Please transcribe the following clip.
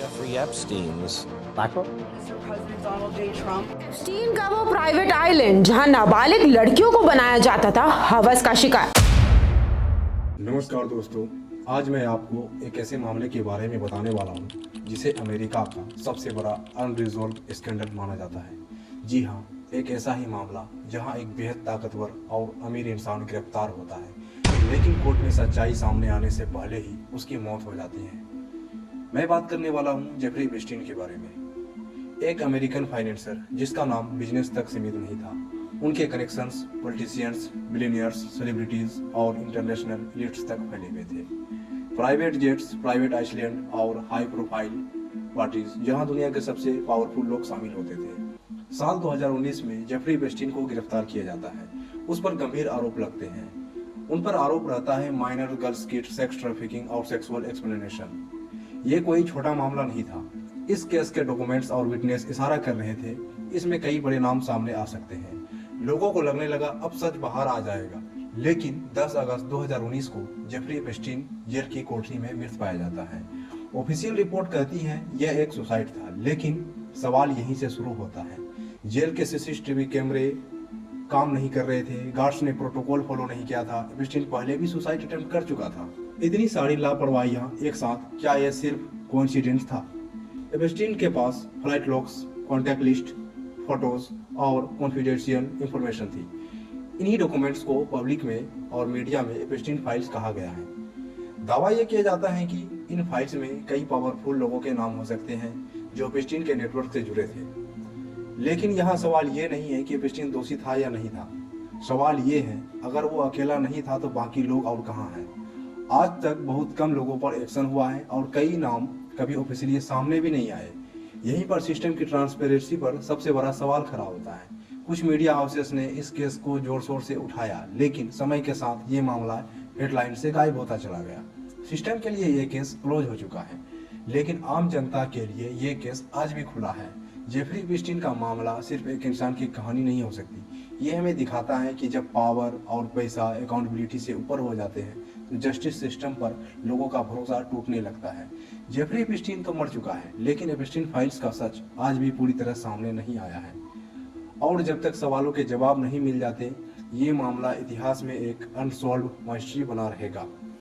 Jeffrey Epstein's BlackRock? Mr. President Donald J. Trump. Epstein का वो private island जहां नाबालिग लड़कियों को बनाया जाता था हवस का शिकार। नमस्कार दोस्तों, आज मैं आपको एक ऐसे मामले के बारे में बताने वाला हूं जिसे अमेरिका का सबसे बड़ा अनरिजॉल्व स्कैंडल माना जाता है। जी हां, एक ऐसा ही मामला जहां एक बेहद ताकतवर और अमीर इंसान गिरफ्तार होता है, लेकिन कोर्ट में सच्चाई सामने आने से पहले ही उसकी मौत हो जाती है। मैं बात करने वाला हूं जेफरी एप्स्टीन के बारे में, एक अमेरिकन फाइनेंसर जिसका नाम बिजनेस तक सीमित नहीं था। उनके कनेक्शंस पॉलिटिशियंस, बिलियनियर्स, सेलिब्रिटीज और इंटरनेशनल एलिट्स तक फैले हुए थे। प्राइवेट जेट्स, प्राइवेट आइसलैंड और हाई प्रोफाइल पार्टीज जहां दुनिया के सबसे पावरफुल लोग शामिल होते थे। साल 2019 में जेफरी एप्स्टीन को गिरफ्तार किया जाता है। उस पर गंभीर आरोप लगते हैं। उन पर आरोप रहता है minor girls kit, sex trafficking और सेक्सुअल एक्सप्लॉयटेशन। ये कोई छोटा मामला नहीं था। इस केस के डॉक्यूमेंट्स और विटनेस इशारा कर रहे थे इसमें कई बड़े नाम सामने आ सकते हैं। लोगों को लगने लगा अब सच बाहर आ जाएगा, लेकिन 10 अगस्त 2019 को जेफरी एप्स्टीन जेल की कोठरी में मृत पाया जाता है। ऑफिशियल रिपोर्ट कहती है यह एक सुसाइड था, लेकिन सवाल यहीं से शुरू होता है। जेल के सीसीटीवी कैमरे काम नहीं कर रहे थे, गार्ड्स ने प्रोटोकॉल फॉलो नहीं किया था। एप्स्टीन पहले भी सुसाइड अटेम्प्ट कर चुका था। इतनी सारी लापरवाहियां एक साथ, क्या यह सिर्फ कोइंसिडेंस था? एप्स्टीन के पास flight logs, contact list, photos और कॉन्फिडेंशियल इंफॉर्मेशन थी। इन्हीं डॉक्यूमेंट्स को पब्लिक में और मीडिया में एप्स्टीन फाइल्स कहा गया है। दावा यह किया जाता है कि इन फाइल्स में कई पावरफुल लोगों के नाम हो सकते हैं जो एप्स्टीन के नेटवर्क से जुड़े थे। लेकिन यहाँ सवाल ये नहीं है कि एप्स्टीन दोषी था या नहीं था। सवाल ये है, अगर वो अकेला नहीं था तो बाकी लोग और कहाँ हैं? आज तक बहुत कम लोगों पर एक्शन हुआ है और कई नाम कभी ऑफिशियली सामने भी नहीं आए। यहीं पर सिस्टम की ट्रांसपेरेंसी पर सबसे बड़ा सवाल खड़ा होता है। कुछ मीडिया हाउसेस ने इस केस को जोर शोर से उठाया, लेकिन समय के साथ ये मामला हेडलाइन से गायब होता चला गया। सिस्टम के लिए ये केस क्लोज हो चुका है, लेकिन आम जनता के लिए ये केस आज भी खुला है। जेफरी एप्स्टीन का मामला सिर्फ एक इंसान की कहानी नहीं हो सकती। ये हमें दिखाता है कि जब पावर और पैसा अकाउंटेबिलिटी से ऊपर हो जाते हैं तो जस्टिस सिस्टम पर लोगों का भरोसा टूटने लगता है। जेफरी एप्स्टीन तो मर चुका है, लेकिन एप्स्टीन फाइल्स का सच आज भी पूरी तरह सामने नहीं आया है। और जब तक सवालों के जवाब नहीं मिल जाते, ये मामला इतिहास में एक अनसॉल्व मिस्ट्री बना रहेगा।